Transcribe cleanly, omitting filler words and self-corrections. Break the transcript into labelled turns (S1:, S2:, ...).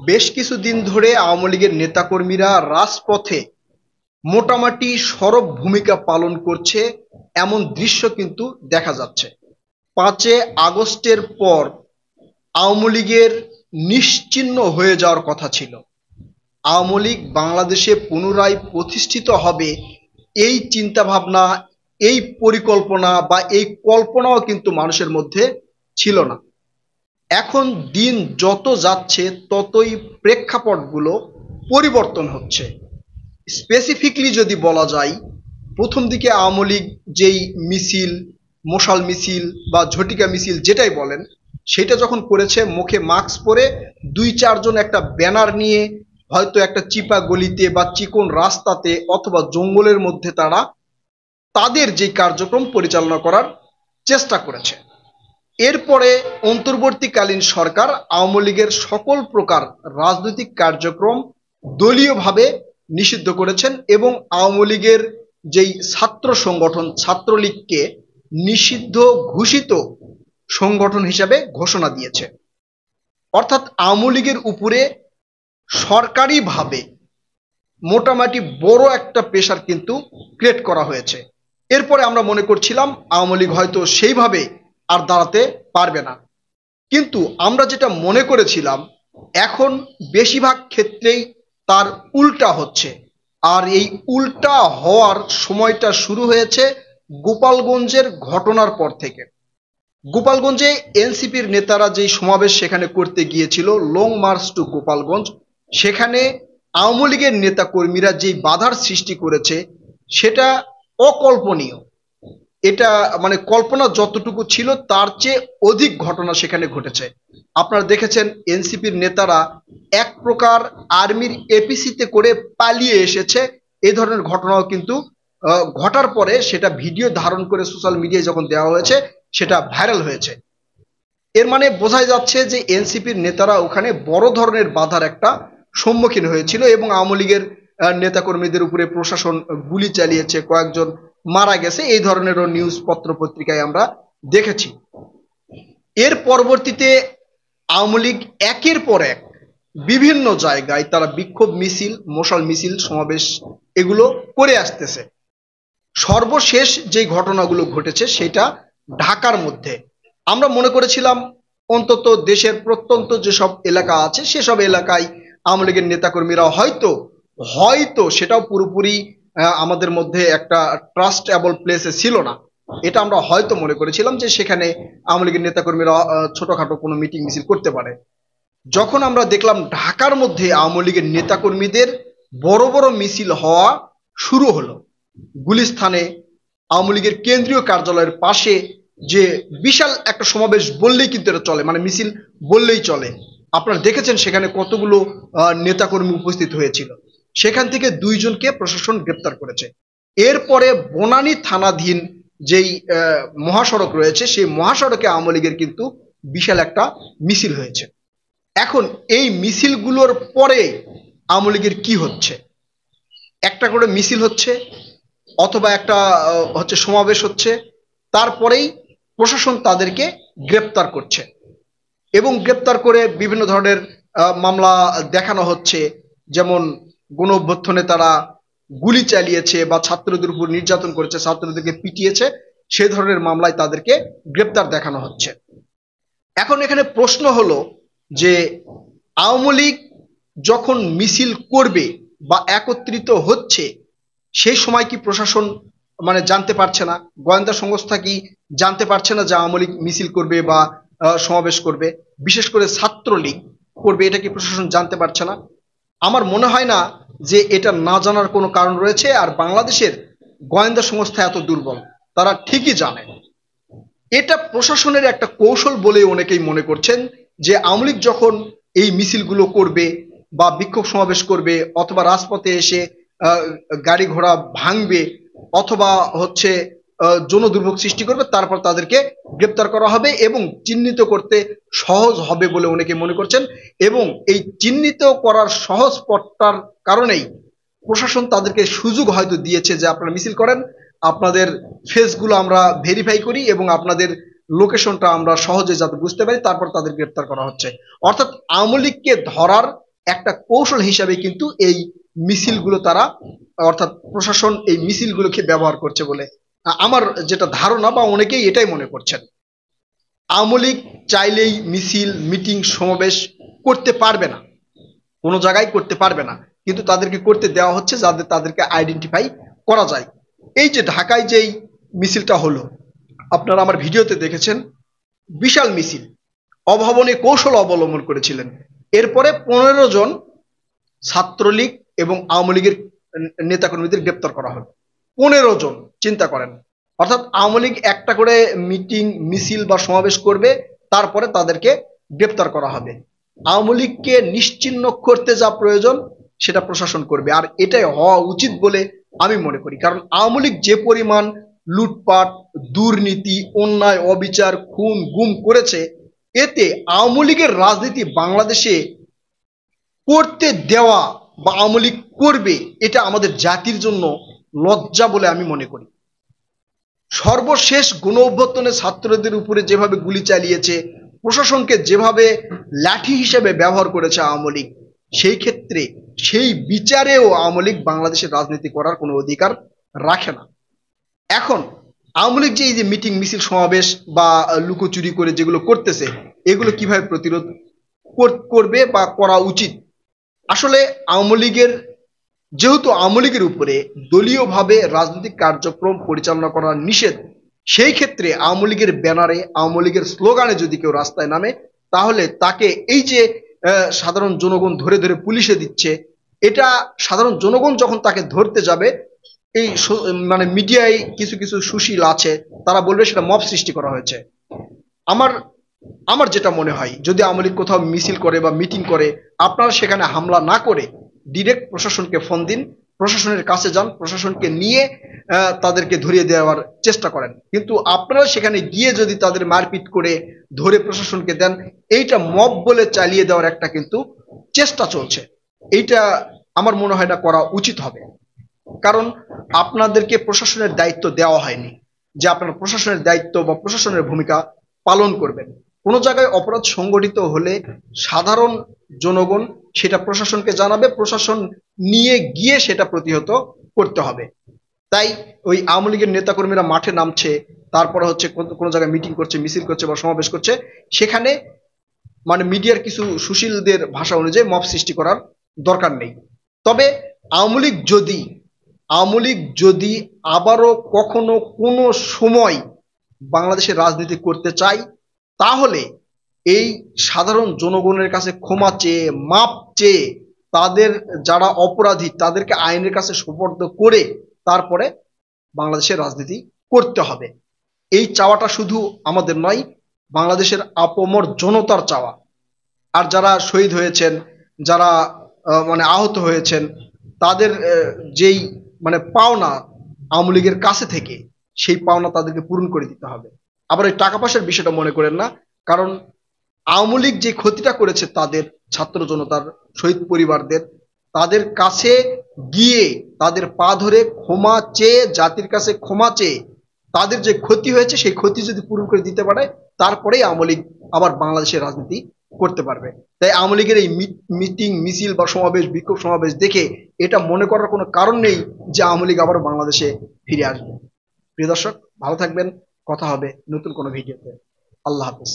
S1: বেশ কিছুদিন ধরে আওয়ামী লীগের নেতাকর্মীরা রাজপথে মোটামুটি সরব ভূমিকা পালন করছে, এমন দৃশ্য কিন্তু দেখা যাচ্ছে। 5 আগস্টের পর আওয়ামী লীগের নিশ্চিহ্ন হয়ে যাওয়ার কথা ছিল। আওয়ামী লীগ বাংলাদেশে পুনরায় প্রতিষ্ঠিত হবে, এই চিন্তাভাবনা, এই পরিকল্পনা বা এই কল্পনাও কিন্তু মানুষের মধ্যে ছিল না। এখন দিন যত যাচ্ছে ততই প্রেক্ষাপটগুলো পরিবর্তন হচ্ছে। স্পেসিফিকলি যদি বলা যায়, প্রথম দিকে আওয়ামী লীগ যেই মিছিল, মশাল মিছিল বা ঝটিকা মিছিল যেটাই বলেন, সেটা যখন করেছে মুখে মাস্ক পরে 2-4 জন একটা ব্যানার নিয়ে হয়তো একটা চিপা গলিতে বা চিকন রাস্তাতে অথবা জঙ্গলের মধ্যে তারা তাদের যে কার্যক্রম পরিচালনা করার চেষ্টা করেছে। এরপরে অন্তর্বর্তীকালীন সরকার আওয়ামী লীগের সকল প্রকার রাজনৈতিক কার্যক্রম দলীয়ভাবে নিষিদ্ধ করেছেন এবং আওয়ামী লীগের যেই ছাত্র সংগঠন ছাত্রলীগকে নিষিদ্ধ ঘোষিত সংগঠন হিসাবে ঘোষণা দিয়েছে। অর্থাৎ আওয়ামী লীগের উপরে সরকারিভাবে মোটামুটি বড় একটা প্রেশার কিন্তু ক্রিয়েট করা হয়েছে। এরপরে আমরা মনে করছিলাম আওয়ামী লীগ হয়তো সেইভাবে আর দাঁড়াতে পারবে না, কিন্তু আমরা যেটা মনে করেছিলাম এখন বেশিরভাগ ক্ষেত্রেই তার উল্টা হচ্ছে। আর এই উল্টা হওয়ার সময়টা শুরু হয়েছে গোপালগঞ্জের ঘটনার পর থেকে। গোপালগঞ্জে এনসিপির নেতারা যেই সমাবেশ সেখানে করতে গিয়েছিল, লং মার্চ টু গোপালগঞ্জ, সেখানে আওয়ামী লীগের নেতা কর্মীরা যেই বাধার সৃষ্টি করেছে সেটা অকল্পনীয়। এটা মানে কল্পনা যতটুকু ছিল তার চেয়ে অধিক ঘটনা সেখানে ঘটেছে। আপনারা দেখেছেন এনসিপির নেতারা এক প্রকার আর্মির এপিসিতে করে পালিয়ে এসেছে। এই ধরনের ঘটনাও কিন্তু ঘটার পরে সেটা ভিডিও ধারণ করে সোশ্যাল মিডিয়ায় যখন দেওয়া হয়েছে সেটা ভাইরাল হয়েছে। এর মানে বোঝাই যাচ্ছে যে এনসিপির নেতারা ওখানে বড় ধরনের বাধার একটা সম্মুখীন হয়েছিল এবং আওয়ামী লীগের নেতাকর্মীদের উপরে প্রশাসন গুলি চালিয়েছে, কয়েকজন মারা গেছে, এই ধরনেরও নিউজ পত্র পত্রিকায় আমরা দেখেছি। এর পরবর্তীতে আওয়ামী লীগ একের পর এক বিভিন্ন জায়গায় তারা বিক্ষোভ মিছিল, মশাল মিছিল, সমাবেশ এগুলো করে আসতেছে। সর্বশেষ যে ঘটনাগুলো ঘটেছে সেটা ঢাকার মধ্যে। আমরা মনে করেছিলাম অন্তত দেশের প্রত্যন্ত যেসব এলাকা আছে সেসব এলাকায় আওয়ামী লীগের নেতাকর্মীরা হয়তো হয়তো সেটাও পুরোপুরি আমাদের মধ্যে একটা ট্রাস্টেবল প্লেসে ছিল না। এটা আমরা হয়তো মনে করেছিলাম যে সেখানে আওয়ামী লীগের নেতাকর্মীরা ছোটখাটো কোনো মিটিং মিছিল করতে পারে। যখন আমরা দেখলাম ঢাকার মধ্যে আওয়ামী লীগের নেতাকর্মীদের বড় বড় মিছিল হওয়া শুরু হলো, গুলিস্তানে আওয়ামী লীগের কেন্দ্রীয় কার্যালয়ের পাশে যে বিশাল একটা সমাবেশ বললেই কিন্তু এটা চলে, মানে মিছিল বললেই চলে। আপনারা দেখেছেন সেখানে কতগুলো নেতাকর্মী উপস্থিত হয়েছিল। সেখান থেকে 2 জনকে প্রশাসন গ্রেপ্তার করেছে। এরপরে বনানী থানাধীন যেই মহাসড়ক রয়েছে সেই মহাসড়কে আওয়ামী লীগের কিন্তু বিশাল একটা মিছিল হয়েছে। এখন এই মিছিলগুলোর পরে আওয়ামী লীগের কি হচ্ছে? একটা করে মিছিল হচ্ছে অথবা একটা হচ্ছে সমাবেশ হচ্ছে, তারপরেই প্রশাসন তাদেরকে গ্রেপ্তার করছে এবং গ্রেপ্তার করে বিভিন্ন ধরনের মামলা দেখানো হচ্ছে। যেমন গণ অভ্যুত্থানে তারা গুলি চালিয়েছে বা ছাত্রদের উপর নির্যাতন করেছে, ছাত্রদেরকে পিটিয়েছে, সেই ধরনের মামলায় তাদেরকে গ্রেপ্তার দেখানো হচ্ছে। এখন এখানে প্রশ্ন হলো যে আওয়ামী লীগ যখন মিছিল করবে বা একত্রিত হচ্ছে সেই সময় কি প্রশাসন মানে জানতে পারছে না? গোয়েন্দা সংস্থা কি জানতে পারছে না যে আওয়ামী লীগ মিছিল করবে বা সমাবেশ করবে, বিশেষ করে ছাত্রলীগ করবে? এটা কি প্রশাসন জানতে পারছে না? আমার মনে হয় না যে এটা না জানার কোনো কারণ রয়েছে। আর বাংলাদেশের গোয়েন্দা সংস্থা এত দুর্বল, তারা ঠিকই জানে। এটা প্রশাসনের একটা কৌশল বলে অনেকেই মনে করছেন যে আওয়ামী লীগ যখন এই মিছিলগুলো করবে বা বিক্ষোভ সমাবেশ করবে অথবা রাজপথে এসে গাড়ি ঘোড়া ভাঙবে অথবা হচ্ছে জনদুর্ভোগ সৃষ্টি করবে, তারপর তাদেরকে গ্রেপ্তার করা হবে এবং চিহ্নিত করতে সহজ হবে বলে অনেকে মনে করছেন। এবং এই চিহ্নিত করার সহজ পথটার কারণেই প্রশাসন তাদেরকে সুযোগ হয়তো দিয়েছে যে আপনারা মিছিল করেন, আপনাদের ফেসগুলো আমরা ভেরিফাই করি এবং আপনাদের লোকেশনটা আমরা সহজে যাতে বুঝতে পারি, তারপর তাদের গ্রেপ্তার করা হচ্ছে। অর্থাৎ আওয়ামী লীগকে ধরার একটা কৌশল হিসাবে কিন্তু এই মিছিলগুলো তারা, অর্থাৎ প্রশাসন এই মিছিলগুলোকে ব্যবহার করছে বলে আমার যেটা ধারণা, বা অনেকেই এটাই মনে করছেন। আওয়ামী লীগ চাইলেই মিছিল, মিটিং, সমাবেশ করতে পারবে না, কোনো জায়গায় করতে পারবে না, কিন্তু তাদেরকে করতে দেওয়া হচ্ছে যাদের তাদেরকে আইডেন্টিফাই করা যায়। এই যে ঢাকায় যেই মিছিলটা হলো, আপনারা আমার ভিডিওতে দেখেছেন, বিশাল মিছিল, অভাবনীয় কৌশল অবলম্বন করেছিলেন। এরপরে 15 জন ছাত্রলীগ এবং আওয়ামী লীগের নেতাকর্মীদের গ্রেপ্তার করা হলো। 15 জন, চিন্তা করেন। অর্থাৎ আওয়ামী লীগ একটা করে মিটিং, মিছিল বা সমাবেশ করবে, তারপরে তাদেরকে গ্রেপ্তার করা হবে। আওয়ামী লীগকে নিশ্চিহ্ন করতে যা প্রয়োজন সেটা প্রশাসন করবে, আর এটাই হওয়া উচিত বলে আমি মনে করি। কারণ আওয়ামী লীগ যে পরিমাণ লুটপাট, দুর্নীতি, অন্যায়, অবিচার, খুন, গুম করেছে, এতে আওয়ামী লীগের রাজনীতি বাংলাদেশে করতে দেওয়া বা আওয়ামী লীগ করবে, এটা আমাদের জাতির জন্য লজ্জা বলে আমি মনে করি। সর্বশেষ গণ অভ্যুত্থানে ছাত্রদের উপরে যেভাবে গুলি চালিয়েছে, প্রশাসনকে যেভাবে লাঠি হিসেবে ব্যবহার করেছে আওয়ামী লীগ, সেই ক্ষেত্রে সেই বিচারেও আওয়ামী লীগ বাংলাদেশের রাজনীতি করার কোনো অধিকার রাখে না। এখন আওয়ামী লীগ যে এই যে মিটিং, মিছিল, সমাবেশ বা লুকোচুরি করে যেগুলো করতেছে, এগুলো কিভাবে প্রতিরোধ করবে বা করা উচিত? আসলে আওয়ামী লীগের, যেহেতু আওয়ামী লীগের উপরে দলীয়ভাবে রাজনৈতিক কার্যক্রম পরিচালনা করা নিষেধ, সেই ক্ষেত্রে আওয়ামী লীগের ব্যানারে, আওয়ামী লীগের স্লোগানে যদি কেউ রাস্তায় নামে, তাহলে তাকে এই যে সাধারণ জনগণ ধরে ধরে পুলিশে দিচ্ছে, এটা সাধারণ জনগণ যখন তাকে ধরতে যাবে, এই মানে মিডিয়ায় কিছু কিছু সুশীল আছে, তারা বলবে সেটা মব সৃষ্টি করা হয়েছে। আমার আমার যেটা মনে হয়, যদি আওয়ামী লীগ কোথাও মিছিল করে বা মিটিং করে, আপনারা সেখানে হামলা না করে ডিরেক্ট প্রশাসনকে ফোন দিন, প্রশাসনের কাছে যান, প্রশাসনকে নিয়ে তাদেরকে ধরিয়ে দেওয়ার চেষ্টা করেন। কিন্তু আপনারা সেখানে গিয়ে যদি তাদের মারপিট করে ধরে প্রশাসনকে দেন, এইটা মব বলে চালিয়ে দেওয়ার একটা কিন্তু চেষ্টা চলছে। এইটা আমার মনে হয় না করা উচিত হবে। কারণ আপনাদেরকে প্রশাসনের দায়িত্ব দেওয়া হয়নি যে আপনারা প্রশাসনের দায়িত্ব বা প্রশাসনের ভূমিকা পালন করবেন। কোনো জায়গায় অপরাধ সংগঠিত হলে সাধারণ জনগণ সেটা প্রশাসনকে জানাবে, প্রশাসন নিয়ে গিয়ে সেটা প্রতিহত করতে হবে। তাই ওই আওয়ামী লীগের নেতাকর্মীরা মাঠে নামছে, তারপরে হচ্ছে কোনো জায়গায় মিটিং করছে, মিছিল করছে বা সমাবেশ করছে, সেখানে মানে মিডিয়ার কিছু সুশীলদের ভাষা অনুযায়ী মব সৃষ্টি করার দরকার নেই। তবে আওয়ামী লীগ যদি আবারও কখনো কোনো সময় বাংলাদেশের রাজনীতি করতে চায়, তাহলে এই সাধারণ জনগণের কাছে ক্ষমা চেয়ে, মাপ চেয়ে, তাদের যারা অপরাধী তাদেরকে আইনের কাছে সোপর্দ করে তারপরে বাংলাদেশের রাজনীতি করতে হবে। এই চাওয়াটা শুধু আমাদের নয়, বাংলাদেশের আপামর জনতার চাওয়া। আর যারা শহীদ হয়েছেন, যারা মানে আহত হয়েছেন, তাদের যেই মানে পাওনা আওয়ামী লীগের কাছে থেকে, সেই পাওনা তাদেরকে পূরণ করে দিতে হবে। আবার এই টাকা পয়সার বিষয়টা মনে করেন না, কারণ আওয়ামী লীগ যে ক্ষতিটা করেছে তাদের ছাত্র জনতার, শহীদ পরিবারদের, তাদের কাছে গিয়ে তাদের পা ধরে ক্ষমা চেয়ে, জাতির কাছে ক্ষমা চেয়ে, তাদের যে ক্ষতি হয়েছে সেই ক্ষতি যদি পূরণ করে দিতে পারে, তারপরেই আওয়ামী লীগ আবার বাংলাদেশের রাজনীতি করতে পারবে। তাই আওয়ামী লীগের এই মিটিং, মিছিল বা সমাবেশ, বিক্ষোভ সমাবেশ দেখে এটা মনে করার কোনো কারণ নেই যে আওয়ামী লীগ আবার বাংলাদেশে ফিরে আসবে। প্রিয় দর্শক, ভালো থাকবেন, কথা হবে নতুন কোনো ভিডিওতে। আল্লাহ হাফেজ।